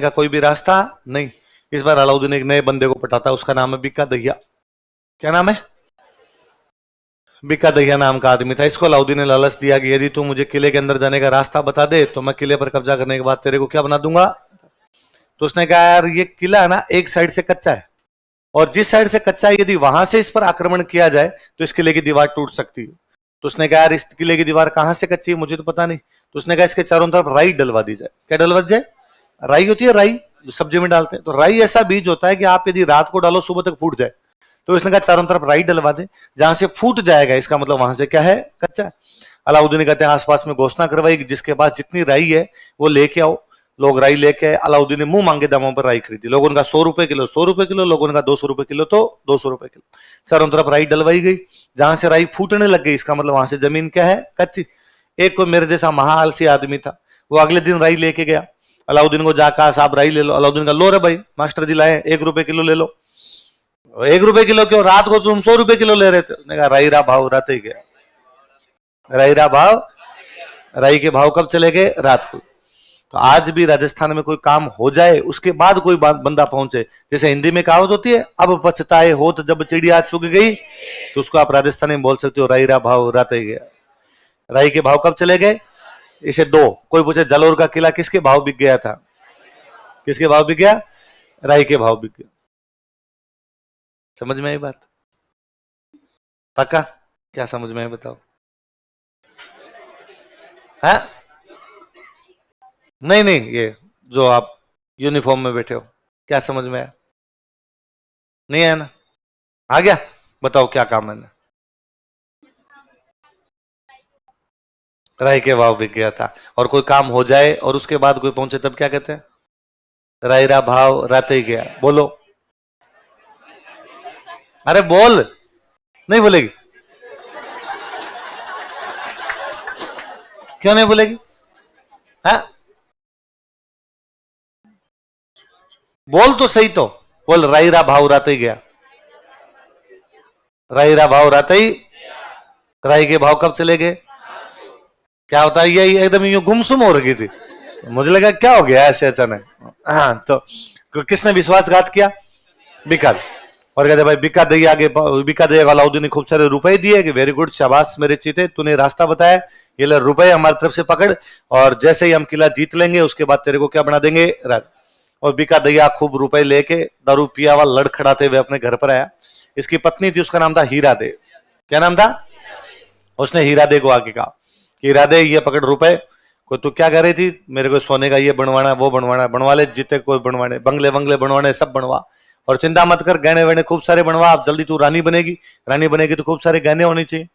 का कोई भी रास्ता नहीं। इस बार अलाउद्दीन एक नए बंदे को पटाता है, उसका नाम है बिक्का दहिया। क्या नाम है? बिक्का दहिया नाम का आदमी था। इसको अलाउद्दीन ने लालच दिया कि यदि तू मुझे किले के अंदर जाने का रास्ता बता दे तो मैं किले पर कब्जा करने के बाद तेरे को क्या बना दूंगा। तो उसने कहा यार ये किला है ना एक साइड से कच्चा है, और जिस साइड से कच्चा है यदि वहां से इस पर आक्रमण किया जाए तो इस किले की दीवार टूट सकती है। तो उसने कहा यार इस किले की दीवार कहां से कच्ची है मुझे तो पता नहीं। तो उसने कहा इसके चारों तरफ राई डलवा दी जाए। क्या डलवा जाए? राई होती है, राई जो सब्जी में डालते हैं। तो राई ऐसा बीज होता है कि आप यदि रात को डालो सुबह तक फूट जाए। तो उसने कहा चारों तरफ राई डलवा दे, जहां से फूट जाएगा इसका मतलब वहां से क्या है, कच्चा है। अलाउद्दीन कहते हैं आसपास में घोषणा करवाई कि जिसके पास जितनी राई है वो लेके आओ। लोग राई लेके आए। अलाउद्दीन ने मुंह मांगे दामों पर राई खरीदी। लोगों ने कहा 100 रुपए किलो, 100 रुपए किलो, लोगों ने कहा 200 रुपए किलो, तो 200 रुपए किलो। चारों तरफ राई डलवाई गई। जहां से राई फूटने लग गई इसका मतलब वहां से जमीन क्या है, कच्ची। एक कोई मेरे जैसा महाआलसी आदमी था, वो अगले दिन राई लेके गया। अलाउद्दीन को जाकर साहब राई ले लो। अलाउद्दीन का लो रे भाई, मास्टर जी लाए 1 रुपए किलो ले लो। 1 रुपए किलो क्यों, रात को तुम 100 रुपए किलो ले रहे थे। उसने कहा राई रा भाव रात ही गया। राई रा भाव, राई के भाव कब चले गए, रात को। तो आज भी राजस्थान में कोई काम हो जाए उसके बाद कोई बंदा पहुंचे, जैसे हिंदी में कहावत होती है अब पछताए होत जब चिड़िया चुग गई, तो उसको आप राजस्थानी में बोल सकते हो राई रा भाव रात ही गया। राई के भाव कब चले गए, इसे दो। कोई पूछे जालोर का किला किसके भाव बिक गया था, किसके भाव बिक गया, राई के भाव बिक गया। समझ में आई बात? पक्का? क्या समझ में है बताओ? है? नहीं नहीं, ये जो आप यूनिफॉर्म में बैठे हो, क्या समझ में आया? नहीं आया ना? आ गया? बताओ क्या काम है? राई के भाव बिक गया था। और कोई काम हो जाए और उसके बाद कोई पहुंचे तब क्या कहते हैं, राई रा भाव रात ही गया। बोलो, अरे बोल, नहीं बोलेगी? क्यों नहीं बोलेगी? है? बोल तो सही, तो बोल राई रा भाव रात ही गया। राई रा भाव रात ही, राई के भाव कब चले गए? क्या होता है, ये एकदम यूं गुमसुम हो रही थी, मुझे लगा क्या हो गया ऐसे अचानक। हाँ, तो किसने विश्वासघात किया? बिका। और कहते भाई बिका दई आगे, बिका दई अलाउद्दीन ने खूब सारे रुपए दिए कि वेरी गुड, शाबाश मेरे चीते, तूने रास्ता बताया, ये ले रुपए हमारी तरफ से पकड़, और जैसे ही हम किला जीत लेंगे उसके बाद तेरे को क्या बना देंगे, राज। और बिका दैया खूब रुपए लेके दारू पिया हुआ लड़खड़ाते हुए अपने घर पर आया। इसकी पत्नी थी, उसका नाम था हीरा दे। क्या नाम था? उसने हीरा दे को आके कहा कि हीरा दे ये पकड़ रुपए। कोई तू क्या कह रही थी, मेरे को सोने का ये बनवाना वो बनवाना, बनवा ले जितने कोई बनवाने, बंगले बंगले बनवाने सब बनवा, और चिंता मत कर गहने वहने खूब सारे बनवा, अब जल्दी तू रानी बनेगी, रानी बनेगी तो खूब सारे गहने होने चाहिए।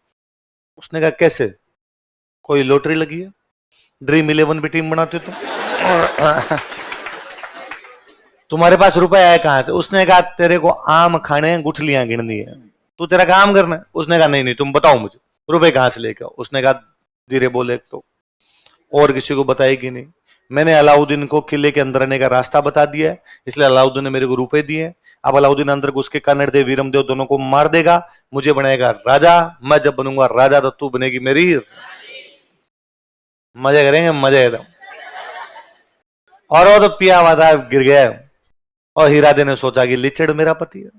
उसने कहा कैसे, कोई लॉटरी लगी है, ड्रीम 11 भी टीम बनाते तुम तुम्हारे पास रुपए आए कहां से? उसने कहा तेरे को आम खाने गुठलियां गिननी है, तू तेरा काम करना है। उसने कहा नहीं नहीं तुम बताओ मुझे रुपए कहां से लेके आओ। उसने कहा धीरे बोले, तो और किसी को बताएगी नहीं, मैंने अलाउद्दीन को किले के अंदर आने का रास्ता बता दिया है, इसलिए अलाउद्दीन ने मेरे को रुपए दिए। अब अलाउद्दीन अंदर घुस के कन्नड़ देव वीरम देव दोनों को मार देगा, मुझे बनाएगा राजा, मैं जब बनूंगा राजा तो तू बनेगी मेरी। मजे करेंगे, मजे एकदम। और वो तो पिया हुआ था, गिर गया। और हीरादे ने सोचा कि लिचड़ मेरा पति है,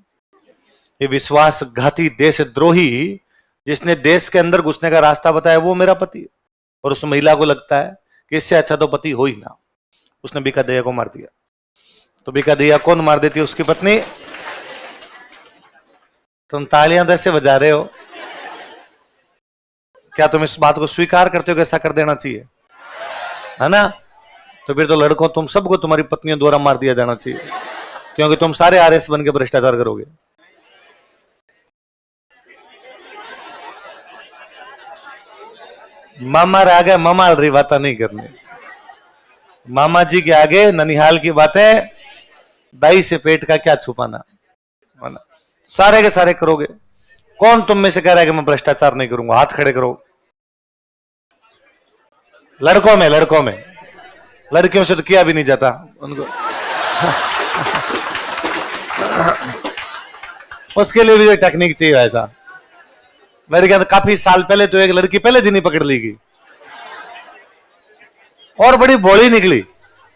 ये विश्वासघाती देशद्रोही जिसने देश के अंदर घुसने का रास्ता बताया वो मेरा पति है। और उस महिला को लगता है कि इससे अच्छा तो पति हो ही ना। उसने बिका दैया को मार दिया। तो बिका दैया कौन मार देती है? उसकी पत्नी। तुम तालियां कैसे बजा रहे हो? क्या तुम इस बात को स्वीकार करते हो कि ऐसा कर देना चाहिए, है ना? तो फिर तो लड़कों तुम सबको तुम्हारी पत्नियों द्वारा मार दिया जाना चाहिए, क्योंकि तुम सारे आरएस बन के भ्रष्टाचार करोगे। मामा आगे मामा रही बात नहीं करनी, मामा जी के आगे ननिहाल की बातें, दाई से पेट का क्या छुपाना, सारे के सारे करोगे। कौन तुम में से कह रहा है कि मैं भ्रष्टाचार नहीं करूंगा? हाथ खड़े करो। लड़कों में, लड़कों में, लड़कियों से तो किया भी नहीं जाता उनको उसके लिए भी टेक्निक चाहिए ऐसा। मेरे ख्याल काफी साल पहले तो एक लड़की पहले दिन ही पकड़ ली गई, और बड़ी भोली निकली।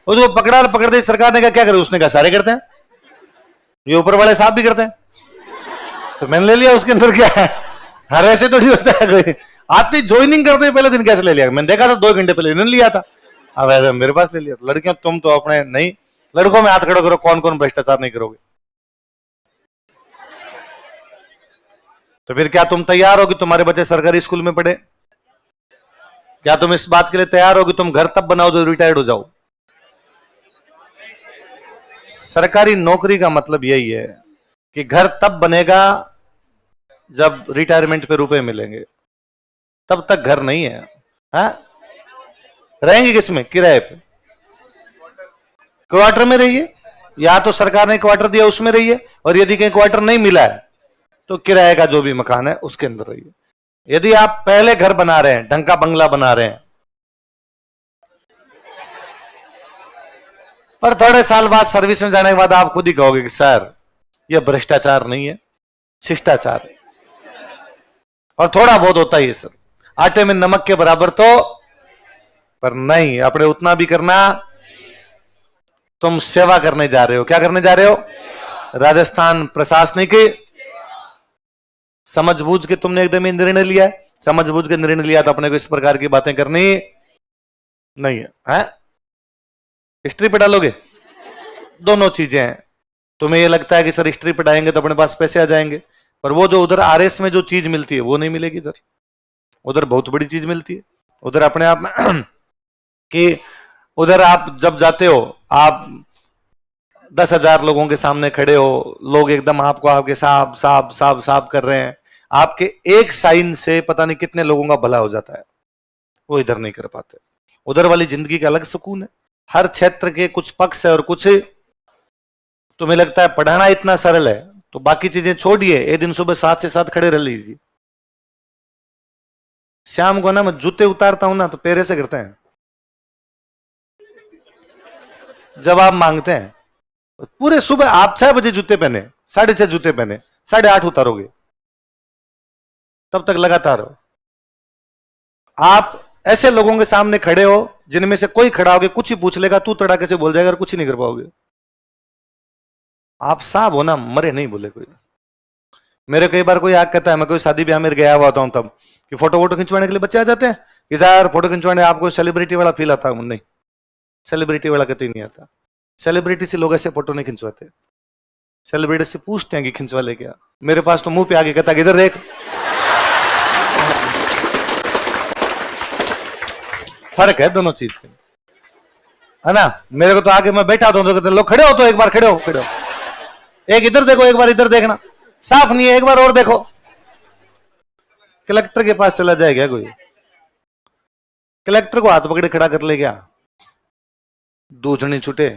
उसको पकड़ा पकड़ दी सरकार ने कहा क्या करे, उसने कहा सारे करते हैं, ये ऊपर वाले साहब भी करते हैं, तो मैंने ले लिया। उसके अंदर क्या है, हर ऐसे तो नहीं होता है कोई, आते ज्वाइनिंग करते पहले दिन कैसे ले लिया, मैंने देखा था 2 घंटे पहले इन्होंने लिया था, अब ऐसे मेरे पास ले लिया। लड़कियों तुम तो अपने नहीं, लड़कों में हाथ खड़ा करो, कौन कौन भ्रष्टाचार नहीं करोगे। तो फिर क्या तुम तैयार हो कि तुम्हारे बच्चे सरकारी स्कूल में पढ़े? क्या तुम इस बात के लिए तैयार हो कि तुम घर तब बनाओ जब रिटायर्ड हो जाओ? सरकारी नौकरी का मतलब यही है कि घर तब बनेगा जब रिटायरमेंट पे रुपए मिलेंगे, तब तक घर नहीं है। हाँ? रहेंगे किसमें? किराए पे। क्वार्टर में रहिए, या तो सरकार ने क्वार्टर दिया उसमें रहिए, और यदि कहीं क्वार्टर नहीं मिला है तो किराए का जो भी मकान है उसके अंदर रहिए। यदि आप पहले घर बना रहे हैं, ढंग का बंगला बना रहे हैं, पर थोड़े साल बाद सर्विस में जाने के बाद आप खुद ही कहोगे कि सर यह भ्रष्टाचार नहीं है, शिष्टाचार है। और थोड़ा बहुत होता ही है सर, आटे में नमक के बराबर तो, पर नहीं, अपने उतना भी करना। तुम सेवा करने जा रहे हो, क्या करने जा रहे हो? राजस्थान प्रशासनिक समझ बूझ के तुमने एकदम ही निर्णय लिया है, समझ बूझ के निर्णय लिया तो अपने को इस प्रकार की बातें करनी नहीं है, हैं? हिस्ट्री पे डालोगे? दोनों चीजें हैं। तुम्हें ये लगता है कि सर हिस्ट्री पे डालेंगे तो अपने पास पैसे आ जाएंगे, पर वो जो उधर आरएस में जो चीज मिलती है वो नहीं मिलेगी इधर। उधर बहुत बड़ी चीज मिलती है उधर अपने आप में कि उधर आप जब जाते हो, आप 10,000 लोगों के सामने खड़े हो, लोग एकदम आपको आपके साहब साहब साहब साहब कर रहे हैं, आपके एक साइन से पता नहीं कितने लोगों का भला हो जाता है। वो इधर नहीं कर पाते। उधर वाली जिंदगी का अलग सुकून है, हर क्षेत्र के कुछ पक्ष है और कुछ। तुम्हें लगता है पढ़ाना इतना सरल है तो बाकी चीजें छोड़िए, एक दिन सुबह 7 से 7 खड़े रह लीजिए। शाम को ना मैं जूते उतारता हूं ना तो पैरे से करते हैं, जब आप मांगते हैं पूरे सुबह आप 6 बजे जूते पहने, 6:30 जूते पहने, 8:30 उतारोगे, तब तक लगातार हो। आप ऐसे लोगों के सामने खड़े हो जिनमें से कोई खड़ा होगे कुछ ही पूछ लेगा, तू तड़ाके से बोल जाएगा और कुछ ही नहीं कर पाओगे। आप साहब हो ना, मरे नहीं बोले कोई। मेरे कई बार कोई आग कहता है, मैं कोई शादी ब्याह में गया हुआ होता हूं तब कि फोटो वोटो खिंचवाने के लिए बच्चे आ जाते हैं कि सर फोटो खिंचवाने, आपको सेलिब्रिटी वाला फील आता है? नहीं, सेलिब्रिटी वाला कतई नहीं आता। सेलिब्रिटी से लोग ऐसे फोटो नहीं खिंचवाते, सेलिब्रिटी से पूछते हैं कि खिंचवा ले क्या। मेरे पास तो मुंह पे आगे कहता इधर देख। फर्क है दोनों चीज के, है ना? मेरे को तो आगे मैं बैठा तो कहते लोग खड़े हो तो एक बार खड़े हो, खड़े हो, एक इधर देखो, एक बार इधर देखना, साफ नहीं है, एक बार और देखो। कलेक्टर के पास चला जाएगा कोई, कलेक्टर को हाथ पकड़े खड़ा कर ले क्या? दूसरी छूटे।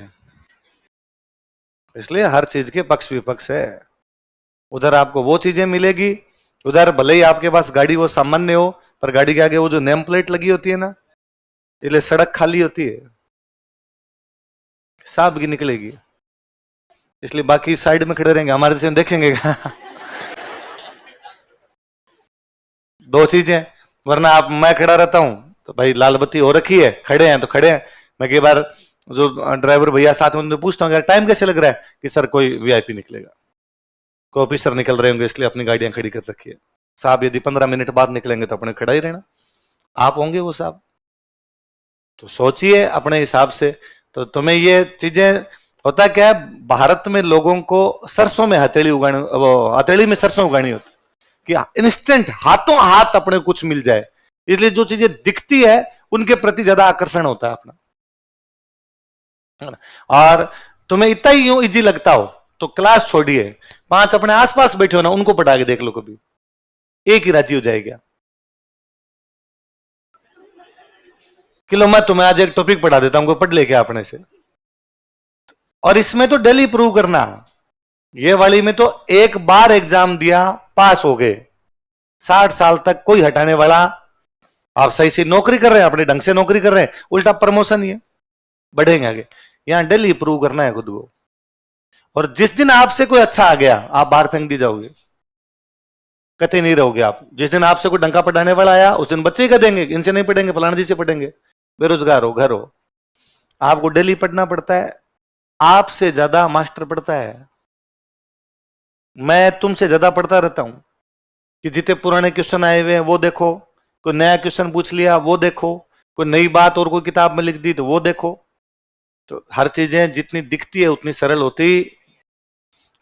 इसलिए हर चीज के पक्ष विपक्ष है। उधर आपको वो चीजें मिलेगी, उधर भले ही आपके पास गाड़ी वो सामान्य हो, पर गाड़ी के आगे वो जो नेम प्लेट लगी होती है ना, इसलिए सड़क खाली होती है, सांप की निकलेगी, इसलिए बाकी साइड में खड़े रहेंगे, हमारे से देखेंगे। दो चीजें, वरना आप मैं खड़ा रहता हूं तो भाई लाल बत्ती हो रखी है, खड़े हैं तो खड़े हैं। मैं कई बार जो ड्राइवर भैया साथ में उनसे पूछता हूँ यार टाइम कैसे लग रहा है, कि सर कोई वीआईपी निकलेगा, कोई ऑफिसर निकल रहे होंगे इसलिए अपनी गाड़ियां खड़ी कर रखी है। साहब यदि 15 मिनट बाद निकलेंगे तो अपने खड़ा ही रहना, आप होंगे वो साहब। तो सोचिए अपने हिसाब से। तो तुम्हें ये चीजें, होता क्या है भारत में लोगों को सरसों में हथेली उगानी, वो हथेली में सरसों उगानी होती कि इंस्टेंट हाथों हाथ अपने कुछ मिल जाए, इसलिए जो चीजें दिखती है उनके प्रति ज्यादा आकर्षण होता है अपना। और तुम्हें इतना ही यूं इजी लगता हो तो क्लास छोड़िए, 5 अपने आसपास बैठे हो ना उनको पढ़ा के देख लो, कभी एक ही राजी हो जाएगा। कि लो मैं तुम्हें आज एक टॉपिक पढ़ा देता हूं, पढ़ ले क्या अपने से। और इसमें तो डेली प्रूव करना, ये वाली में तो एक बार एग्जाम दिया पास हो गए, 60 साल तक कोई हटाने वाला। आप सही से नौकरी कर रहे हैं, अपने ढंग से नौकरी कर रहे हैं, उल्टा प्रमोशन ही है, बढ़ेंगे आगे। यहां डेली प्रूव करना है खुद को। और जिस दिन आपसे कोई अच्छा आ गया आप बाहर फेंक दी जाओगे, कतई नहीं रहोगे आप। जिस दिन आपसे कोई डंका पढ़ाने वाला आया उस दिन बच्चे ही कह देंगे इनसे नहीं पढ़ेंगे, फलाना जी से पढ़ेंगे, बेरोजगार हो, घर हो। आपको डेली पढ़ना पड़ता है, आपसे ज्यादा मास्टर पढ़ता है। मैं तुमसे ज्यादा पढ़ता रहता हूं कि जितने पुराने क्वेश्चन आए हुए हैं वो देखो, कोई नया क्वेश्चन पूछ लिया वो देखो, कोई नई बात और कोई किताब में लिख दी तो वो देखो। तो हर चीजें जितनी दिखती है उतनी सरल होती,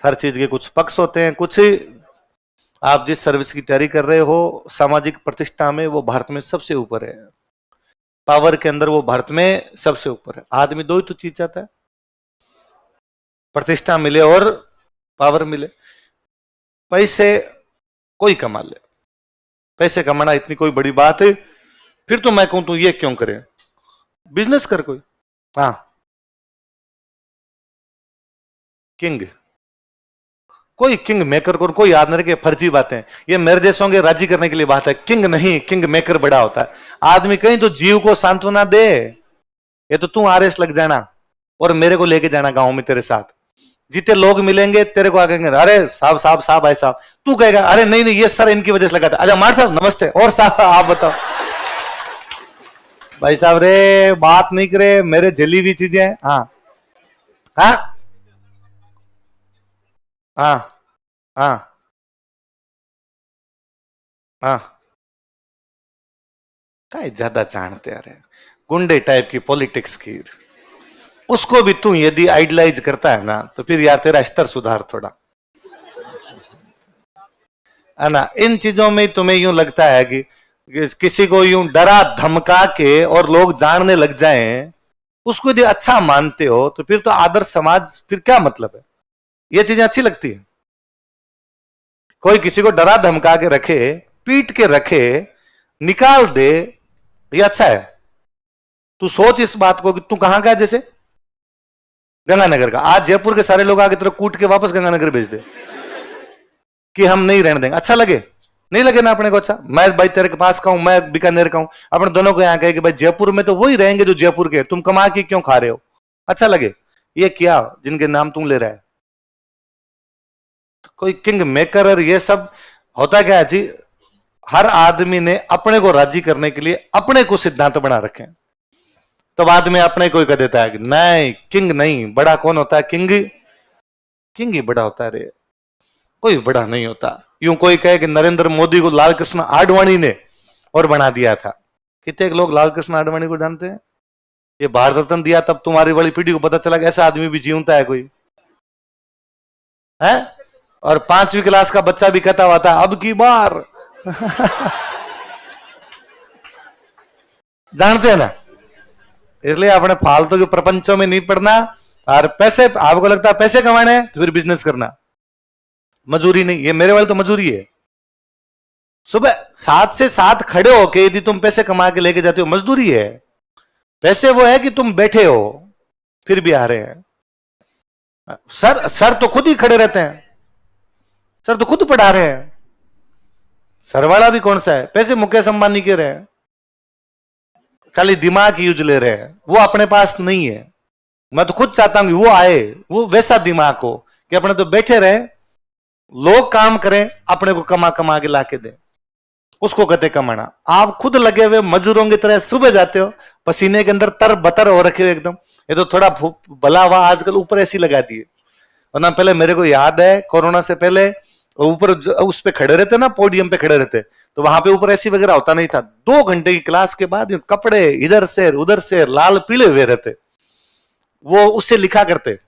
हर चीज के कुछ पक्ष होते हैं। कुछ आप जिस सर्विस की तैयारी कर रहे हो, सामाजिक प्रतिष्ठा में वो भारत में सबसे ऊपर है, पावर के अंदर वो भारत में सबसे ऊपर है। आदमी दो ही तो चीज चाहता है, प्रतिष्ठा मिले और पावर मिले। पैसे कोई कमा ले, पैसे कमाना इतनी कोई बड़ी बात है? फिर तो मैं कहूं तू ये क्यों करे, बिजनेस कर कोई। हाँ, किंग, कोई किंग मेकर को कोई याद न रखे, फर्जी बातें। ये मेरे जैसों के राजी करने के लिए बात है, किंग नहीं, किंग मेकर बड़ा होता है। आदमी कहीं तो जीव को सांत्वना दे। ये तो तू आरएस लग जाना और मेरे को लेके जाना गांव में तेरे साथ, जितने लोग मिलेंगे तेरे को आगे अरे साहब साहब साहब भाई साहब, तू कहेगा अरे नहीं नहीं ये सर इनकी वजह से लगा था, अच्छा मार साहब नमस्ते, और साहब आप बताओ। भाई साहब रे बात नहीं करे, मेरे जली हुई चीजें। हाँ हाँ हाँ हाँ हाँ, क्या ज्यादा जानते अरे, गुंडे टाइप की पॉलिटिक्स की, उसको भी तू यदि आइडलाइज करता है ना तो फिर यार तेरा स्तर सुधार थोड़ा, है ना। इन चीजों में तुम्हें यूं लगता है कि किसी को यूं डरा धमका के और लोग जानने लग जाएं, उसको यदि अच्छा मानते हो तो फिर तो आदर्श समाज फिर क्या मतलब है? ये चीजें अच्छी लगती है? कोई किसी को डरा धमका के रखे, पीट के रखे, निकाल दे, ये अच्छा है? तू सोच इस बात को कि तू कहां का है, जैसे गंगानगर का, आज जयपुर के सारे लोग आगे तेरे कूट के वापस गंगानगर भेज दे कि हम नहीं रहने देंगे, अच्छा लगे? नहीं लगे ना अपने को अच्छा। मैं भाई तेरे के पास का हूं, मैं बीकानेर का हूं, अपने दोनों को यहां कहे कि भाई जयपुर में तो वही रहेंगे जो जयपुर के, तुम कमा के क्यों खा रहे हो, अच्छा लगे? ये क्या जिनके नाम तुम ले रहा है, तो कोई किंग मेकर और ये सब होता क्या है जी? हर आदमी ने अपने को राजी करने के लिए अपने को सिद्धांत बना रखे हैं, तो बाद में अपने को ही कह देता है कि नहीं किंग नहीं, बड़ा कौन होता है? किंग, किंग ही बड़ा होता है रे, कोई बड़ा नहीं होता। यूं कोई कहे कि नरेंद्र मोदी को लाल कृष्ण आडवाणी ने और बना दिया था, कितने लोग लाल कृष्ण आडवाणी को जानते हैं? ये भारत रत्न दिया तब तुम्हारी वाली पीढ़ी को पता चला कि ऐसा आदमी भी जीवता है कोई, है? और 5वीं क्लास का बच्चा भी कहता हुआ था अब की बार जानते हैं ना। इसलिए अपने फालतू के प्रपंचों में नहीं पड़ना। और पैसे आपको लगता है पैसे कमाने हैं तो फिर बिजनेस करना, मजूरी नहीं, ये मेरे वाले तो मजूरी है। सुबह 7 से 7 खड़े होके यदि तुम पैसे कमा के लेके जाते हो, मजदूरी है। पैसे वो है कि तुम बैठे हो फिर भी आ रहे हैं। सर सर तो खुद ही खड़े रहते हैं, सर तो खुद पढ़ा रहे हैं। सर वाला भी कौन सा है? पैसे मुकेश अंबानी के रहे हैं, खाली दिमाग यूज ले रहे हैं, वो अपने पास नहीं है। मैं तो खुद चाहता हूं कि वो आए, वो वैसा दिमाग हो कि अपने तो बैठे रहे, लोग काम करें, अपने को कमा कमा के लाके दे, उसको कहते कमाना। आप खुद लगे हुए मजदूरों की तरह सुबह जाते हो, पसीने के अंदर तर बतर हो रखे हो एकदम। ये तो थोड़ा भला हुआ आजकल ऊपर ऐसी लगा दिए, वरना पहले मेरे को याद है कोरोना से पहले ऊपर उस पे खड़े रहते ना, पोडियम पे खड़े रहते, तो वहां पे ऊपर ऐसी वगैरह होता नहीं था। 2 घंटे की क्लास के बाद कपड़े इधर से उधर से लाल पीले हुए रहते, वो उससे लिखा करते।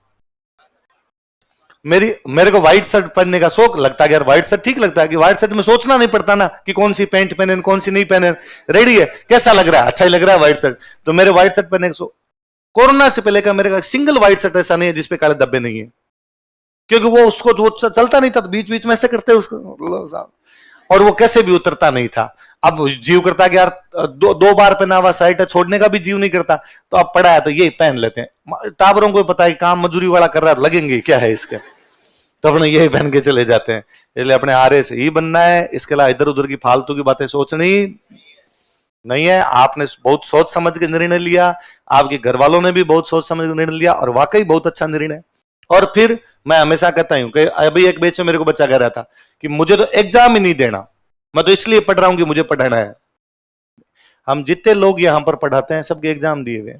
मेरे को व्हाइट शर्ट पहनने का शौक लगता है यार, व्हाइट शर्ट ठीक लगता है कि व्हाइट शर्ट में सोचना नहीं पड़ता ना कि कौन सी पैंट पहने कौन सी नहीं पहने, रेडी है कैसा लग रहा है, अच्छा ही लग रहा है व्हाइट शर्ट, तो मेरे व्हाइट शर्ट पहनने का शौक। कोरोना से पहले का मेरे का सिंगल व्हाइट शर्ट ऐसा नहीं है जिसपे काले धब्बे नहीं है, क्योंकि वो उसको वो चलता नहीं था, तो बीच बीच में ऐसे करते उसको, और वो कैसे भी उतरता नहीं था। अब जीव करता कि यार 2 बार पहना हुआ शर्ट है, छोड़ने का भी जीव नहीं करता, तो अब पड़ा है तो ये पहन लेते हैं। टाबरों को पता है काम मजदूरी वाला कर रहा है, लगेंगे क्या है इसके, तो अपने यही पहन के चले जाते हैं। इसलिए अपने आरे से ही बनना है, इसके अलावा इधर उधर की फालतू की बातें सोचनी नहीं है। आपने बहुत सोच समझ के निर्णय लिया, आपके घर वालों ने भी बहुत सोच समझ के निर्णय लिया, और वाकई बहुत अच्छा निर्णय। और फिर मैं हमेशा कहता हूं कि अभी एक बेच में मेरे को बच्चा कह रहा था कि मुझे तो एग्जाम ही नहीं देना, मैं तो इसलिए पढ़ रहा हूं कि मुझे पढ़ाना है। हम जितने लोग यहां पर पढ़ाते हैं सबके एग्जाम दिए हुए,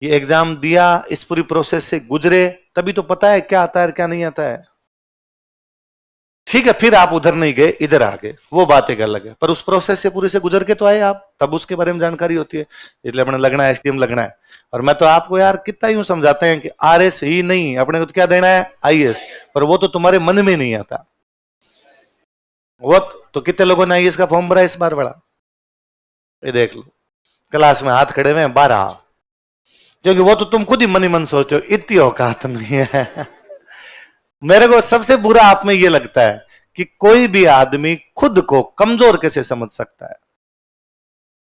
ये एग्जाम दिया, इस पूरी प्रोसेस से गुजरे, तभी तो पता है क्या आता है और क्या नहीं आता है। ठीक है, फिर आप उधर नहीं गए, इधर आ गए, वो बात एक अलग है, पर उस प्रोसेस से पूरे से गुजर के तो आए आप, तब उसके बारे में जानकारी होती है। इसलिए अपने लगना है एसडीएम लगना है। और मैं तो आपको यार कितना यूं समझाते हैं कि आरएस ही नहीं, अपने को तो क्या देना है, आईएएस, पर वो तो तुम्हारे मन में नहीं आता। वो तो कितने लोगों ने आईएएस का फॉर्म भरा इस बार, बड़ा ये देख लो, क्लास में हाथ खड़े हुए हैं 12, क्योंकि वो तो तुम खुद ही मन ही मन सोचो, इतनी औकात नहीं है। मेरे को सबसे बुरा आप में ये लगता है कि कोई भी आदमी खुद को कमजोर कैसे समझ सकता है,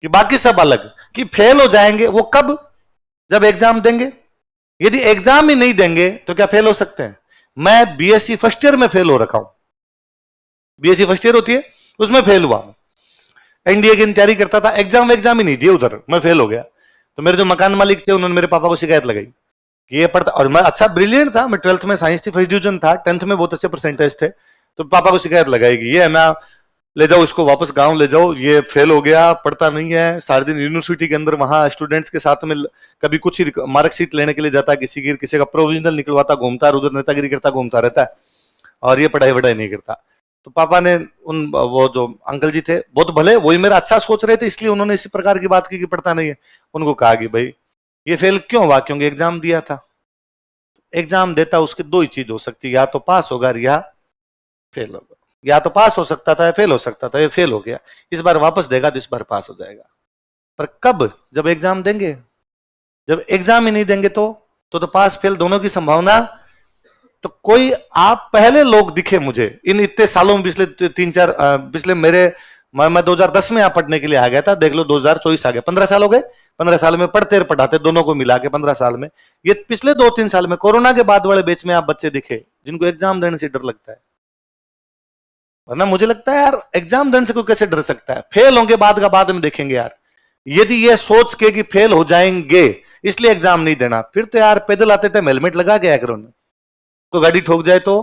कि बाकी सब अलग, कि फेल हो जाएंगे वो कब, जब एग्जाम देंगे। यदि एग्जाम ही नहीं देंगे तो क्या फेल हो सकते हैं? मैं बीएससी फर्स्ट ईयर में फेल हो रखा हूं, बीएससी फर्स्ट ईयर होती है उसमें फेल हुआ, एनडीए की तैयारी करता था, एग्जाम ही नहीं दिए, उधर मैं फेल हो गया। तो मेरे जो मकान मालिक थे उन्होंने मेरे पापा को शिकायत लगाई कि ये पढ़ता, और मैं अच्छा ब्रिलियंट था, मैं 12th में साइंस थी, फर्स्ट डिवीजन था, 10th में बहुत अच्छे परसेंटेज थे, तो पापा को शिकायत लगाएगी, ये है ना, ले जाओ इसको वापस गांव ले जाओ, ये फेल हो गया, पढ़ता नहीं है, सारे दिन यूनिवर्सिटी के अंदर वहां स्टूडेंट्स के साथ में कभी कुछ ही मार्कशीट लेने के लिए जाता है, किसी का प्रोविजनल निकलवाता घूमता है, उधर नेतागिरी करता घूमता रहता है, और ये पढ़ाई वढ़ाई नहीं करता। तो पापा ने उन, वो जो अंकल जी थे बहुत भले, वही मेरा अच्छा सोच रहे थे, इसलिए उन्होंने इसी प्रकार की बात की कि पढ़ता नहीं है, उनको कहा कि भाई ये फेल क्यों हुआ, क्योंकि एग्जाम दिया था। एग्जाम देता उसकी दो ही चीज हो सकती है, या तो पास होगा या फेल होगा, या तो पास हो सकता था या फेल हो सकता था, ये फेल हो गया, इस बार वापस देगा तो इस बार पास हो जाएगा। पर कब, जब एग्जाम देंगे, जब एग्जाम ही नहीं देंगे तो पास फेल दोनों की संभावना। तो कोई आप पहले लोग दिखे मुझे इन इतने सालों में, पिछले 3-4 पिछले मेरे, मैं 2010 में यहाँ पढ़ने के लिए आ गया था, देख लो 2024 आ गया, 15 साल हो गए, 15 साल में पढ़ते पढ़ाते दोनों को मिला के 15 साल में, ये पिछले 2-3 साल में कोरोना के बाद वाले बैच में आप बच्चे दिखे जिनको एग्जाम देने से डर लगता है। वरना मुझे लगता है यार एग्जाम देने से कोई कैसे डर सकता है, फेल होंगे बाद का बाद में देखेंगे यार। यदि ये सोच के कि फेल हो जाएंगे इसलिए एग्जाम नहीं देना, फिर तो यार पैदल आते टाइम हेलमेट लगा के आया करो ना, तो गाड़ी ठोक जाए तो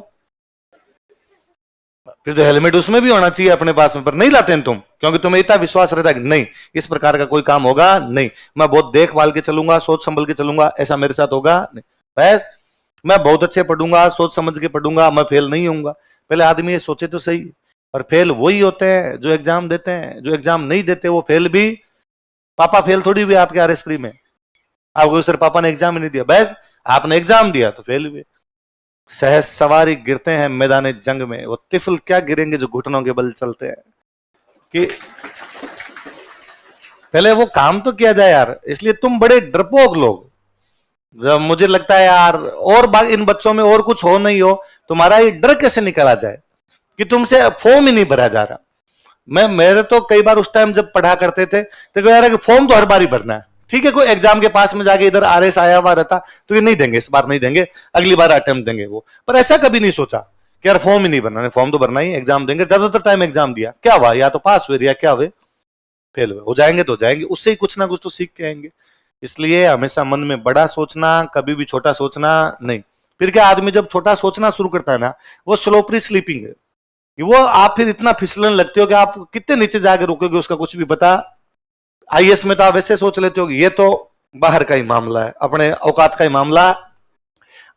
फिर तो हेलमेट उसमें भी होना चाहिए अपने पास में, पर नहीं लाते हैं तुम, क्योंकि तुम्हें इतना विश्वास रहता है कि नहीं इस प्रकार का कोई काम होगा नहीं, मैं बहुत देखभाल के चलूंगा, सोच संभल के चलूंगा, ऐसा मेरे साथ होगा नहीं, बस मैं बहुत अच्छे पढ़ूंगा, सोच समझ के पढ़ूंगा, मैं फेल नहीं होऊंगा। पहले आदमी ये सोचे तो सही। पर फेल वही होते हैं जो एग्जाम देते हैं, जो एग्जाम नहीं देते वो फेल भी, पापा फेल थोड़ी हुए आपके आरएस प्री में, आपको सर पापा ने एग्जाम ही नहीं दिया, बस आपने एग्जाम दिया तो फेल हुए। सहज सवारी गिरते हैं मैदान जंग में, वो तिफल क्या गिरेंगे जो घुटनों के बल चलते हैं। कि पहले वो काम तो किया जाए यार, इसलिए तुम बड़े डरपोक लोग, जब मुझे लगता है यार, और इन बच्चों में और कुछ हो नहीं हो, तुम्हारा ये डर कैसे निकाला जाए कि तुमसे फॉर्म ही नहीं भरा जा रहा। मेरे तो कई बार उस टाइम जब पढ़ा करते थे तो कह रहा कि फॉर्म तो हर बार ही भरना है, ठीक है, कोई एग्जाम के पास में जाके इधर आरएस आया हुआ रहता तो ये नहीं देंगे, इस बार नहीं देंगे, अगली बार अटेम्प्ट देंगे वो, पर ऐसा कभी नहीं सोचा कि यार फॉर्म ही नहीं भरना है, फॉर्म तो भरना ही, एग्जाम देंगे। ज्यादातर टाइम एग्जाम दिया, क्या हुआ, या तो पास हुए या क्या हुए, फेल हुए, हो जाएंगे तो हो जाएंगे, उससे ही कुछ ना कुछ तो सीख के आएंगे। इसलिए हमेशा मन में बड़ा सोचना, कभी भी छोटा सोचना नहीं। फिर क्या, आदमी जब छोटा सोचना शुरू करता है ना, वो स्लोपरी स्लीपिंग है, वो आप फिर इतना फिसलने लगते हो कि आप कितने नीचे जाके रुकोगे उसका कुछ भी पता। आईएएस में तो आप वैसे सोच लेते हो ये तो बाहर का ही मामला है, अपने औकात का ही मामला।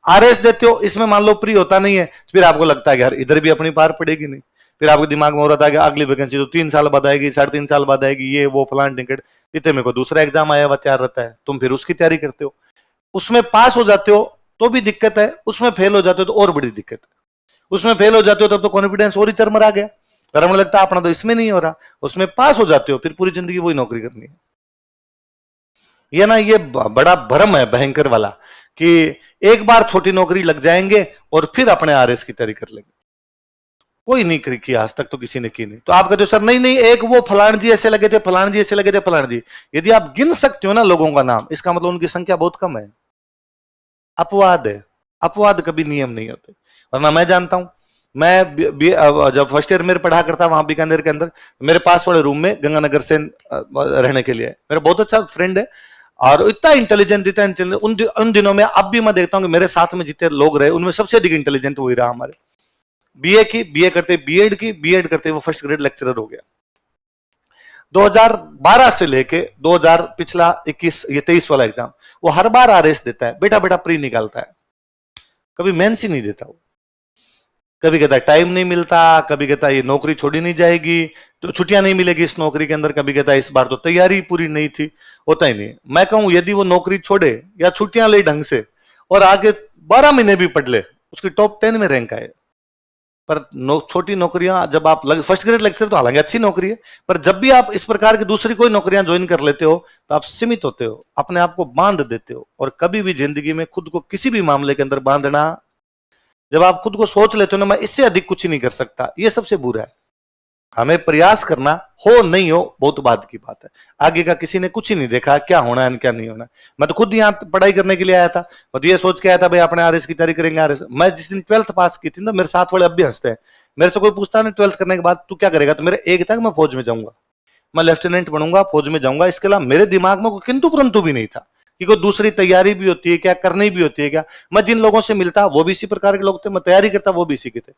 आरएस देते हो, इसमें मान लो प्री होता नहीं है, फिर आपको लगता है कि यार इधर भी अपनी पार पड़ेगी नहीं, फिर आपके दिमाग में हो रहा था कि अगली वैकेंसी तो 3 साल बाद आएगी, 3.5 साल बाद आएगी, ये वो फलान टिकट, इतने में को दूसरा एग्जाम आया हुआ तैयार रहता है, तुम फिर उसकी तैयारी करते हो, उसमें पास हो जाते हो तो भी दिक्कत है, उसमें फेल हो जाते हो तो और बड़ी दिक्कत है। उसमें फेल हो जाते हो तब तो कॉन्फिडेंस और ही चरमरा गया, और हमें लगता है अपना तो इसमें नहीं हो रहा, उसमें पास हो जाते हो फिर पूरी जिंदगी वही नौकरी करनी है। ये ना, ये बड़ा भ्रम है भयंकर वाला कि एक बार छोटी नौकरी लग जाएंगे और फिर अपने आरएस की तैयारी कर लेंगे। कोई नहीं करी की आज तक, तो किसी ने की नहीं। तो आप कहते हो सर नहीं नहीं, एक वो फलान जी ऐसे लगे थे, फलान जी ऐसे लगे थे, फलान जी, यदि आप गिन सकते हो ना लोगों का नाम, इसका मतलब उनकी संख्या बहुत कम है। अपवाद है, अपवाद कभी नियम नहीं होते। वरना मैं जानता हूं, मैं जब फर्स्ट ईयर में पढ़ा करता वहां बीकानेर के अंदर, मेरे पास वाले रूम में गंगानगर से रहने के लिए मेरा बहुत अच्छा फ्रेंड है, और इतना इंटेलिजेंट उन दिनों में, अब भी मैं देखता हूँ कि मेरे साथ में जितने लोग रहे उनमें सबसे अधिक इंटेलिजेंट वही रहा हमारे। बीए करते बीएड की, बीएड करते वो फर्स्ट ग्रेड लेक्चरर हो गया। 2012 से लेके 2000 पिछला 21 ये 23 वाला एग्जाम, वो हर बार आरएस देता है, बेटा बेटा प्री निकालता है, कभी मेंस ही नहीं देता वो। कभी कहता है टाइम नहीं मिलता, कभी कहता है ये नौकरी छोड़ी नहीं जाएगी, तो छुट्टियां नहीं मिलेगी इस नौकरी के अंदर, कभी कहता है इस बार तो तैयारी पूरी नहीं थी। होता ही नहीं। मैं कहूं यदि वो नौकरी छोड़े या छुट्टियां ले ढंग से और आगे 12 महीने भी पढ़ ले, उसकी टॉप 10 में रैंक आए। पर छोटी नौकरियां जब आप फर्स्ट ग्रेड लेक्चर तो हालांकि अच्छी नौकरी है, पर जब भी आप इस प्रकार की दूसरी कोई नौकरियां ज्वाइन कर लेते हो तो आप सीमित होते हो, अपने आप को बांध देते हो। और कभी भी जिंदगी में खुद को किसी भी मामले के अंदर बांधना, जब आप खुद को सोच लेते हो ना मैं इससे अधिक कुछ ही नहीं कर सकता, ये सबसे बुरा है। हमें प्रयास करना, हो नहीं हो बहुत बाद की बात है। आगे का किसी ने कुछ ही नहीं देखा, क्या होना है क्या नहीं होना। मैं तो खुद यहाँ पढ़ाई करने के लिए आया था, मैं तो ये सोच के आया था भाई अपने आरएस की तैयारी करेंगे। आरएस मैं जिस दिन 12th पास की थी ना, मेरे साथ वाले अब भी हंसते हैं। मेरे से कोई पूछता नहीं 12th करने के बाद तू क्या करेगा, तो मेरे एक था कि मैं फौज में जाऊंगा, मैं लेफ्टिनेंट बनूंगा, फौज में जाऊंगा। इसके अलावा मेरे दिमाग में कोई किंतु परंतु भी नहीं था कि कोई दूसरी तैयारी भी होती है क्या, करनी भी होती है क्या। मैं जिन लोगों से मिलता वो भी इसी प्रकार के लोग थे, मैं तैयारी करता वो भी इसी के थे।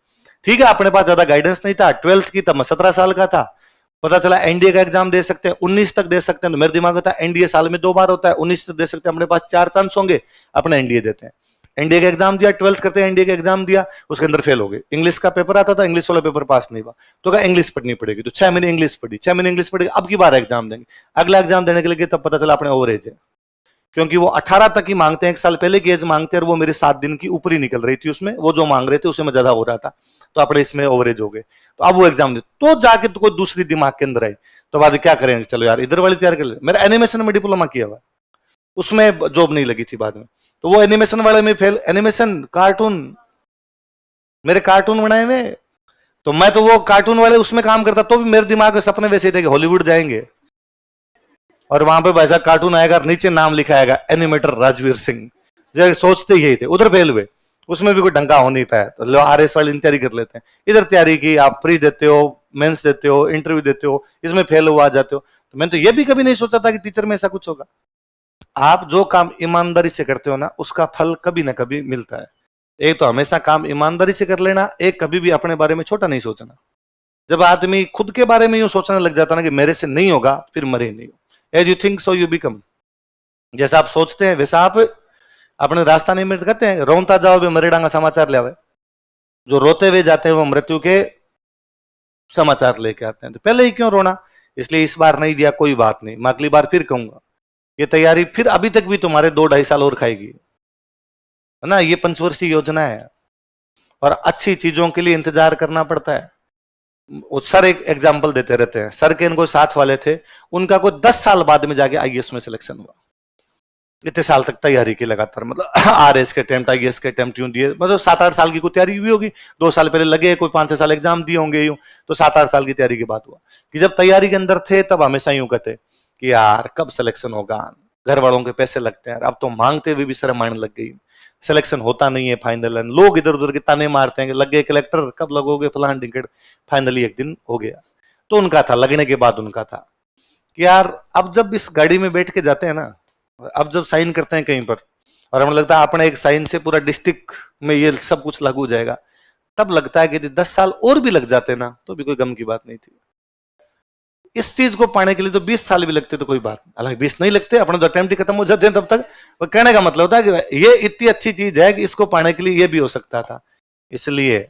ठीक है, अपने पास ज्यादा गाइडेंस नहीं था। 12th की तब मैं 17 साल का था, पता चला एनडीए का एग्जाम दे सकते हैं, 19 तक दे सकते हैं। तो मेरे दिमाग में था एनडीए साल में 2 बार होता है, 19 तक दे सकते हैं, अपने पास 4 चांस होंगे, अपने एनडीए देते हैं। एनडीए का एग्जाम दिया, 12th करते हैं, एनडीए का एग्जाम दिया, उसके अंदर फेल हो गए। इंग्लिश का पेपर आता था, इंग्लिश वाला पेपर पास नहीं हुआ, तो कहा इंग्लिश पढ़नी पड़ेगी। तो 6 महीने इंग्लिश पढ़ी, 6 महीने इंग्लिश पढ़ी, अब की बार एग्जाम देंगे। अगला एग्जाम देने के लिए तब पता चला अपने ओवरेज है, क्योंकि वो 18 तक ही मांगते हैं, 1 साल पहले की एज मांगते हैं, और वो मेरे 7 दिन की ऊपर ही निकल रही थी उसमें, वो जो मांग रहे थे उससे मैं ज्यादा हो रहा था, तो अपने इसमें ओवरेज हो गए। तो अब वो एग्जाम दे, तो जाके तो कोई दूसरी दिमाग के अंदर आई, तो बाद क्या करेंगे, चलो यार इधर वाली तैयार कर ले। मेरा एनिमेशन में डिप्लोमा किया हुआ, उसमें जॉब नहीं लगी थी बाद में, तो वो एनिमेशन वाले में फेल। एनिमेशन कार्टून, मेरे कार्टून बनाए हुए, तो मैं तो वो कार्टून वाले उसमें काम करता, तो भी मेरे दिमाग में सपने वैसे थे कि हॉलीवुड जाएंगे और वहां पे वैसा कार्टून आएगा, नीचे नाम लिखा आएगा एनिमेटर राजवीर सिंह। जो सोचते ही थे, उधर फेल हुए, उसमें भी कोई ढंगा हो नहीं पाया। तो लो आरएस वाली तैयारी कर लेते हैं, इधर तैयारी की, आप प्री देते हो, मेंस देते हो, इंटरव्यू देते हो, इसमें फेल हुआ जाते हो। तो मैंने तो ये भी कभी नहीं सोचा था कि टीचर में ऐसा कुछ होगा। आप जो काम ईमानदारी से करते हो ना, उसका फल कभी ना कभी मिलता है। एक तो हमेशा काम ईमानदारी से कर लेना, एक कभी भी अपने बारे में छोटा नहीं सोचना। जब आदमी खुद के बारे में यूं सोचने लग जाता ना कि मेरे से नहीं होगा, फिर मरे नहीं। As you think so you become. जैसा आप सोचते हैं वैसा आप अपने रास्ता नहीं मिलते। कहते हैं रोता जाओ वे मरे डांगा समाचार ले आवे, जो रोते हुए जाते हैं वो मृत्यु के समाचार लेके आते हैं। तो पहले ही क्यों रोना। इसलिए इस बार नहीं दिया कोई बात नहीं, मैं अगली बार फिर कहूंगा। ये तैयारी फिर अभी तक भी तुम्हारे 2-2.5 साल और खाएगी, है ना। ये पंचवर्षीय योजना है और अच्छी चीजों के लिए इंतजार करना पड़ता है। सर एक एग्जाम्पल देते रहते हैं, सर के इनको साथ वाले थे, उनका कोई 10 साल बाद में जाके आईएएस में सिलेक्शन हुआ। इतने साल तक तैयारी की लगातार, मतलब आरएस के अटेम्प्ट, आईएएस के अटेम्प्ट यूं दिए, मतलब 7-8 साल की कोई तैयारी हुई होगी। 2 साल पहले लगे, कोई 5-6 साल एग्जाम दिए होंगे यूं, तो 7-8 साल की तैयारी की बात हुआ कि जब तैयारी के अंदर थे तब हमेशा यूं कहते कि यार कब सिलेक्शन होगा, घर वालों के पैसे लगते हैं। अब तो मांगते हुए भी शर्म आने लग गई, सिलेक्शन होता नहीं है फाइनल। लोग इधर उधर के ताने मारते हैं कि लग गए कलेक्टर, कब लगोगे, फलान टिकट। फाइनली एक दिन हो गया। तो उनका था, लगने के बाद उनका था कि यार अब जब इस गाड़ी में बैठ के जाते हैं ना, अब जब साइन करते हैं कहीं पर और हमें लगता है अपने एक साइन से पूरा डिस्ट्रिक्ट में ये सब कुछ लागू हो जाएगा, तब लगता है कि 10 साल और भी लग जाते ना तो भी कोई गम की बात नहीं थी। इस चीज को पाने के लिए तो 20 साल भी लगते तो कोई बात नहीं, हालांकि 20 नहीं लगते, अपने तो अटेम्प्ट ही खत्म हो जाते हैं तब तक। वो कहने का मतलब होता है कि ये इतनी अच्छी चीज है कि इसको पाने के लिए ये भी हो सकता था। इसलिए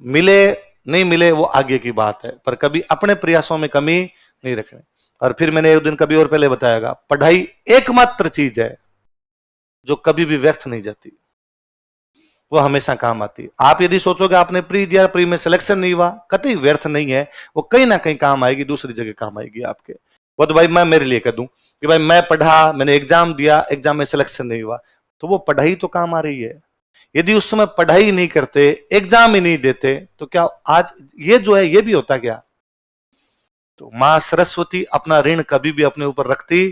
मिले नहीं मिले वो आगे की बात है, पर कभी अपने प्रयासों में कमी नहीं रखनी। और फिर मैंने एक दिन कभी और पहले बताया, पढ़ाई एकमात्र चीज है जो कभी भी व्यर्थ नहीं जाती, वो हमेशा काम आती है। आप यदि सोचोगे आपने प्री दिया, प्री में सिलेक्शन नहीं हुआ, कतई व्यर्थ नहीं है, वो कहीं ना कहीं काम आएगी, दूसरी जगह काम आएगी आपके। वो तो भाई मैं मेरे लिए कर दूं कि भाई मैं पढ़ा, मैंने एग्जाम दिया, एग्जाम में सिलेक्शन नहीं हुआ, तो वो पढ़ाई तो काम आ रही है। यदि उस समय पढ़ाई नहीं करते, एग्जाम ही नहीं देते, तो क्या आज ये जो है ये भी होता क्या। तो मां सरस्वती अपना ऋण कभी भी अपने ऊपर रखती।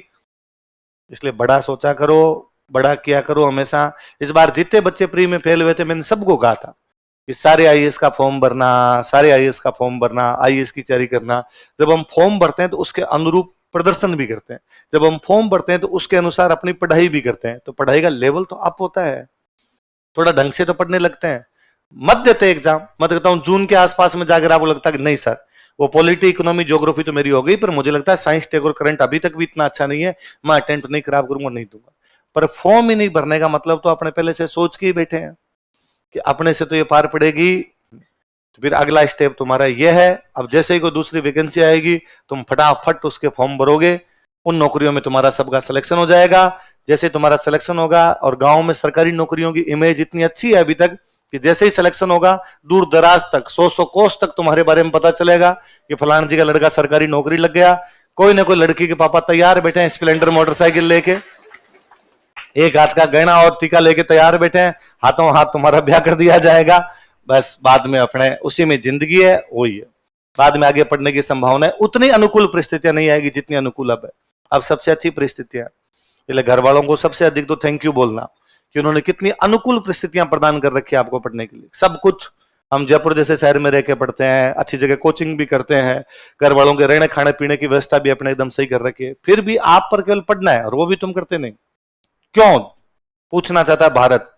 इसलिए बड़ा सोचा करो, बड़ा किया करो हमेशा। इस बार जितने बच्चे प्री में फेल हुए थे, मैंने सबको कहा था कि सारे आईएएस का फॉर्म भरना, सारे आईएएस का फॉर्म भरना, आईएएस की तैयारी करना। जब हम फॉर्म भरते हैं तो उसके अनुरूप प्रदर्शन भी करते हैं, जब हम फॉर्म भरते हैं तो उसके अनुसार अपनी पढ़ाई भी करते हैं, तो पढ़ाई का लेवल तो अप होता है, थोड़ा ढंग से तो पढ़ने लगते हैं। मत देते एग्जाम, मत कहता हूं जून के आसपास में जाकर आपको लगता है कि नहीं सर वो पॉलिटी, इकोनॉमी, ज्योग्राफी तो मेरी हो गई, पर मुझे लगता है साइंस, टेक और करंट अभी तक भी इतना अच्छा नहीं है, मैं अटेम्प्ट नहीं खराब करूंगा, नहीं दूंगा। पर फॉर्म ही नहीं भरने का मतलब तो अपने पहले से सोच के ही बैठे हैं कि अपने से तो ये पार पड़ेगी, तो फिर अगला स्टेप तुम्हारा ये है, अब जैसे ही कोई दूसरी वैकेंसी आएगी तुम फटाफट उसके फॉर्म भरोगे, उन नौकरियों में तुम्हारा सबका सिलेक्शन हो जाएगा। जैसे तुम्हारा सिलेक्शन होगा, और गांव में सरकारी नौकरियों की इमेज इतनी अच्छी है अभी तक कि जैसे ही सिलेक्शन होगा दूर दराज तक 100 कोस तक तुम्हारे बारे में पता चलेगा कि फलाना जी का लड़का सरकारी नौकरी लग गया। कोई ना कोई लड़की के पापा तैयार बैठे हैं स्प्लेंडर मोटरसाइकिल लेके, एक हाथ का गहना और टीका लेके तैयार बैठे हैं, हाथों हाथ तुम्हारा ब्याह कर दिया जाएगा। बस बाद में अपने उसी में जिंदगी है, वही है। बाद में आगे पढ़ने की संभावना है, उतनी अनुकूल परिस्थितियां नहीं आएगी जितनी अनुकूल अब है। अब सबसे अच्छी परिस्थितियां, इसलिए घर वालों को सबसे अधिक तो थैंक यू बोलना कि उन्होंने कितनी अनुकूल परिस्थितियां प्रदान कर रखी है आपको पढ़ने के लिए। सब कुछ, हम जयपुर जैसे शहर में रह के पढ़ते हैं, अच्छी जगह कोचिंग भी करते हैं, घर वालों के रहने खाने पीने की व्यवस्था भी अपने एकदम सही कर रखी है, फिर भी आप पर केवल पढ़ना है और वो भी तुम करते नहीं। क्यों, पूछना चाहता है भारत।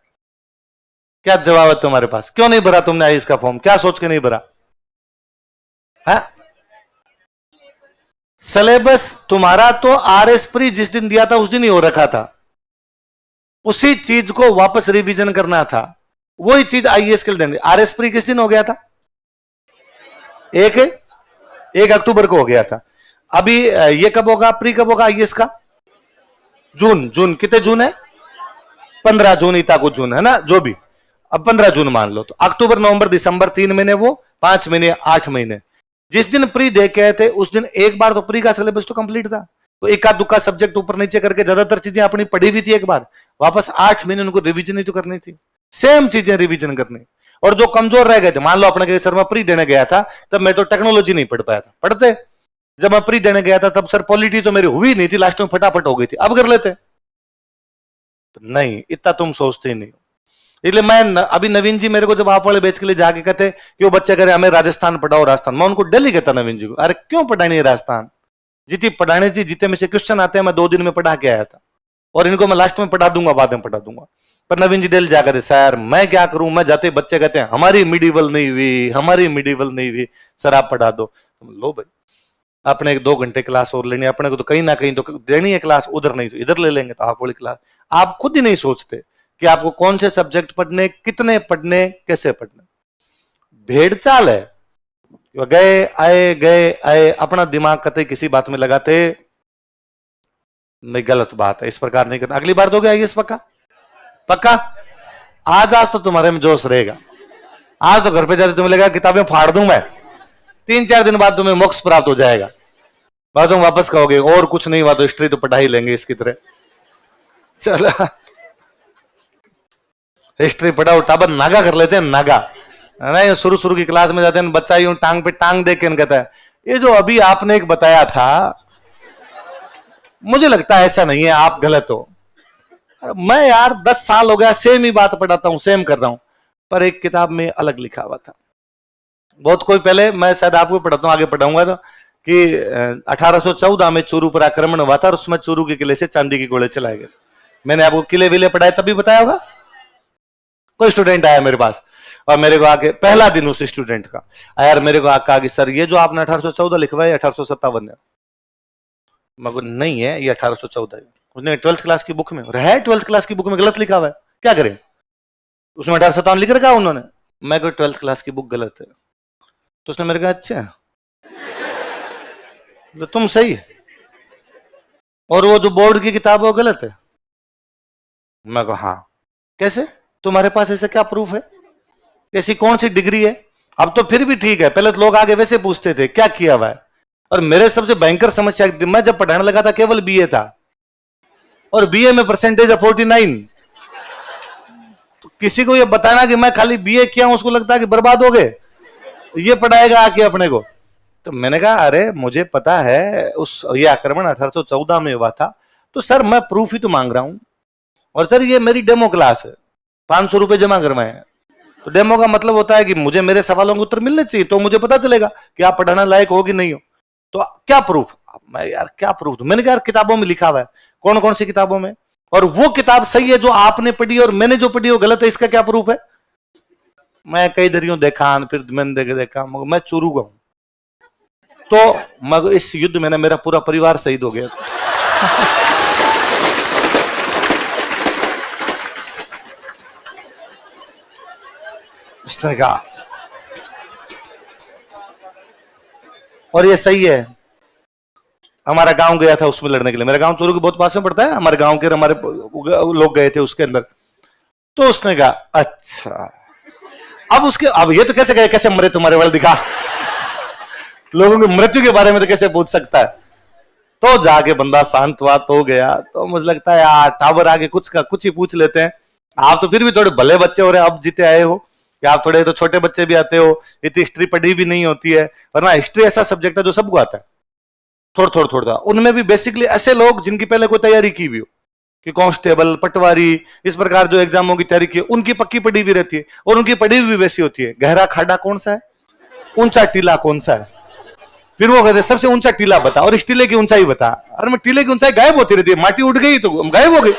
क्या जवाब है तुम्हारे पास? क्यों नहीं भरा तुमने आईएएस का फॉर्म? क्या सोच के नहीं भरा है? सिलेबस तुम्हारा तो आरएस प्री जिस दिन दिया था उस दिन ही हो रखा था, उसी चीज को वापस रिवीजन करना था, वही चीज आईएएस के लिए देंगे। आरएस प्री किस दिन हो गया था? 1 अक्टूबर को हो गया था। अभी ये कब होगा, प्री कब होगा आईएएस का? जून कितने जून है? 15 जून, इता को जून है ना, जो भी, अब 15 जून मान लो, तो अक्टूबर नवंबर दिसंबर 3 महीने, वो 5 महीने, 8 महीने। जिस दिन प्री दे के आए थे उस दिन एक बार तो प्री का सिलेबस तो कंप्लीट था, तो एक दुक्का सब्जेक्ट ऊपर नीचे करके ज्यादातर चीजें अपनी पढ़ी हुई थी, एक बार वापस 8 महीने उनको रिवीजन ही तो करनी थी, सेम चीजें रिवीजन करनी। और जो कमजोर रह गए थे, मान लो अपने सर में प्री देने गया था, तब मैं तो टेक्नोलॉजी नहीं पढ़ पाया था, पढ़ते जब मैं प्री देने गया था तब सर पॉलिटी तो मेरी हुई नहीं थी, लास्ट में फटाफट हो गई थी, अब कर लेते। तो नहीं, इतना तुम सोचते ही नहीं। इसलिए मैं अभी नवीन जी मेरे को जब आप वाले बैच के लिए जाके कहते कि वो बच्चे करे हमें राजस्थान पढ़ाओ, राजस्थान, मैं उनको दिल्ली कहता नवीन जी को, अरे क्यों पढ़ानी है राजस्थान, जितनी पढ़ानी थी, जितने में से क्वेश्चन आते हैं मैं 2 दिन में पढ़ा के आया था, और इनको मैं लास्ट में पढ़ा दूंगा, बाद में पढ़ा दूंगा। पर नवीन जी दिल्ली जाकर, सर मैं क्या करूं, मैं जाते बच्चे कहते हैं हमारी मिडिवल नहीं हुई, हमारी मिडिवल नहीं हुई, सर आप पढ़ा दो। लो भाई, अपने 2 घंटे क्लास और लेनी, अपने को तो कहीं ना कहीं तो देनी है क्लास, उधर नहीं तो इधर ले लेंगे, तो आप वाली क्लास। आप खुद ही नहीं सोचते कि आपको कौन से सब्जेक्ट पढ़ने, कितने पढ़ने, कैसे पढ़ने। भेड़ चाल है, गए आए, अपना दिमाग कतई किसी बात में लगाते नहीं, गलत बात है, इस प्रकार नहीं करना। अगली बार दोगे आईएएस पक्का? पक्का? आज तो तुम्हारे में जोश रहेगा, आज तो घर पे जाते तुम्हें लगेगा किताबें फाड़ दूं मैं, 3-4 दिन बाद तुम्हें मोक्ष प्राप्त हो जाएगा, बाद तुम वापस कहोगे और कुछ नहीं हुआ तो हिस्ट्री तो पढ़ा ही लेंगे इसकी तरह। चलो हिस्ट्री पढ़ाओ, टाबर नागा कर लेते हैं, नागा नहीं, शुरू की क्लास में जाते हैं, बच्चा यूं टांग पे टांग दे के कहता है ये जो अभी आपने एक बताया था, मुझे लगता है ऐसा नहीं है, आप गलत हो। मैं यार 10 साल हो गया सेम ही बात पढ़ाता हूं, सेम कर रहा हूं, पर एक किताब में अलग लिखा हुआ था। बहुत कोई पहले, मैं शायद आपको पढ़ाता हूं, आगे पढ़ाऊंगा तो, कि 1814 में चूरू पर आक्रमण हुआ था और उसमें चूरू के किले से चांदी के गोले चलाए गए। मैंने आपको किले विले पढ़ाए तभी बताया होगा। कोई स्टूडेंट आया मेरे पास और मेरे को आके, पहला दिन उस स्टूडेंट का यार, मेरे को आके आगे, सर ये जो आपने 1814 लिखवाया 1857 है। मैं को नहीं है, ये 1814 है। उसने 12th क्लास की बुक में, है 12th क्लास की बुक में गलत लिखा हुआ है, क्या करें, उसमें 1857 लिख रखा उन्होंने। मैं को 12th क्लास की बुक गलत है, तो उसने मेरे कहा अच्छा तो तुम सही है, और वो जो बोर्ड की किताब है वो गलत है। मैं को हाँ, कैसे, तुम्हारे पास ऐसा क्या प्रूफ है, ऐसी कौन सी डिग्री है? अब तो फिर भी ठीक है, पहले तो लोग आगे वैसे पूछते थे क्या किया हुआ है। और मेरे सबसे भयंकर समस्या, मैं जब पढ़ाने लगा था केवल बीए था, और बीए में परसेंटेज है 49। तो किसी को ये बताना कि मैं खाली बीए किया हूं, उसको लगता है कि बर्बाद हो गए, ये पढ़ाएगा आके अपने को। तो मैंने कहा अरे मुझे पता है उस ये आक्रमण 1814 में हुआ था, तो सर मैं प्रूफ ही तो मांग रहा हूं, और सर ये मेरी डेमो क्लास है, 500 रुपए जमा करवाए हैं। तो डेमो का मतलब होता है कि मुझे मेरे सवालों के उत्तर मिलने चाहिए, तो मुझे पता चलेगा कि आप पढ़ाना लायक हो कि नहीं हो। तो क्या प्रूफ? मैं यार क्या प्रूफ दूं? मैंने कहा यार किताबों में लिखा हुआ है, कौन कौन सी किताबों में, और वो किताब सही है जो आपने पढ़ी और मैंने जो पढ़ी वो गलत है, इसका क्या प्रूफ है? मैं कई दरियों देखा, फिर मैंने देखा, मैं चूरू का हूं, तो मगर इस युद्ध में ना मेरा पूरा परिवार शहीद हो गया। उसने कहा, और ये सही है। हमारा गांव गया था उसमें लड़ने के लिए, मेरा गांव चोरू के बहुत पास में पड़ता है, हमारे गांव के हमारे लोग गए थे उसके अंदर। तो उसने कहा अच्छा, अब ये तो कैसे गए, कैसे मरे तुम्हारे वाले, दिखा लोगों की मृत्यु के बारे में तो कैसे पूछ सकता है। तो जाके बंदा शांत बात हो गया। तो मुझे लगता है यार टावर आगे कुछ का कुछ ही पूछ लेते हैं। आप तो फिर भी थोड़े भले बच्चे हो रहे, अब जीते आए हो, कि आप थोड़े तो छोटे बच्चे भी आते हो, इतनी हिस्ट्री पढ़ी भी नहीं होती है, वरना हिस्ट्री ऐसा सब्जेक्ट है जो सबको आता है थोड़ा। उनमें भी बेसिकली ऐसे लोग जिनकी पहले कोई तैयारी की हुई हो, कि कांस्टेबल, पटवारी, इस प्रकार जो एग्जामों की तैयारी की, उनकी पक्की पढ़ी हुई रहती है, और उनकी पढ़ी हुई भी वैसी होती है। गहरा खाड़ा कौन सा है, ऊंचा टीला कौन सा है, फिर वो कहते सबसे ऊंचा टीला बता, और इस टीले की ऊंचाई बता। अरे मैं टीले की ऊंचाई गायब होती रहती है, माटी उड़ गई तो गायब हो गई।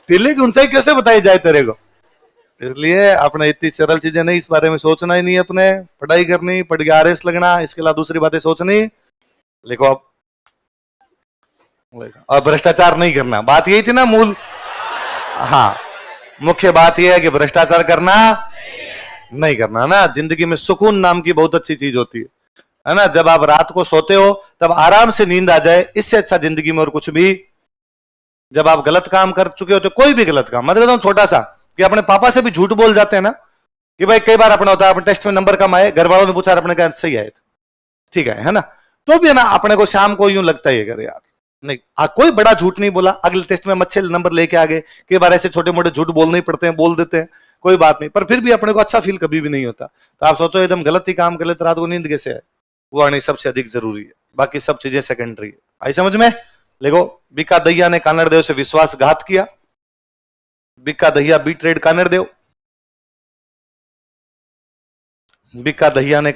टीले की ऊंचाई कैसे बताई जाए तेरे को। इसलिए अपने इतनी सरल चीजें नहीं, इस बारे में सोचना ही नहीं, अपने पढ़ाई करनी, पढ़ के आरएस लगना, इसके अलावा दूसरी बातें सोचनी। लिखो अब, और भ्रष्टाचार नहीं करना, बात यही थी ना मूल। हाँ, मुख्य बात यह है कि भ्रष्टाचार करना नहीं करना ना। जिंदगी में सुकून नाम की बहुत अच्छी चीज होती है ना। जब आप रात को सोते हो तब आराम से नींद आ जाए, इससे अच्छा जिंदगी में और कुछ भी। जब आप गलत काम कर चुके होते, कोई भी गलत काम, मैं बताऊं छोटा सा, कि अपने पापा से भी झूठ बोल जाते हैं ना, कि भाई कई बार अपना होता है, अपने टेस्ट में नंबर कम आए, घर वालों ने पूछा, अपने कहा सही आए, ठीक है ना, तो भी है ना अपने को शाम को यूं लगता है यार नहीं, कोई बड़ा झूठ नहीं बोला, अगले टेस्ट में हम अच्छे नंबर लेके आ गए। कई बार ऐसे छोटे मोटे झूठ बोलने ही पड़ते हैं, बोल देते हैं, कोई बात नहीं, पर फिर भी अपने को अच्छा फील कभी भी नहीं होता। तो आप सोचो एकदम गलत ही काम कर लेते, रात को नींद कैसे है, वो आनी सबसे अधिक जरूरी है, बाकी सब चीजें सेकेंडरी है। आई समझ में। देखो, बीका दहिया ने कानड़देव से विश्वासघात किया। बीका दहिया बी ट्रेड कानड़देव, बीका दहिया ने